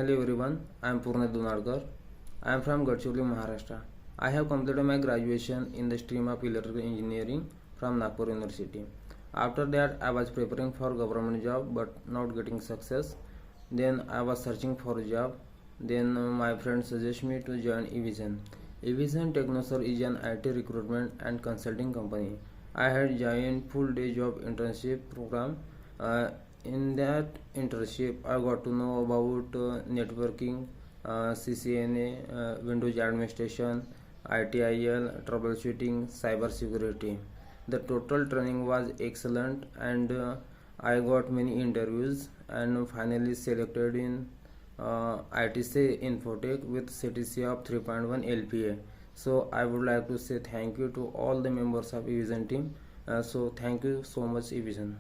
Hello everyone, I am Purnaday Donadkar. I am from Gadchiroli, Maharashtra. I have completed my graduation in the stream of electrical engineering from Nagpur University. After that, I was preparing for government job but not getting success. Then I was searching for a job. Then my friend suggested me to join Evision. Evision Technoserve is an IT recruitment and consulting company. I had joined full day job internship program. In that internship, I got to know about networking, CCNA, Windows administration, ITIL, troubleshooting, cyber security. The total training was excellent, and I got many interviews and finally selected in ITC Infotech with CTC of 3.1 LPA. So I would like to say thank you to all the members of Evision team. So thank you so much, Evision.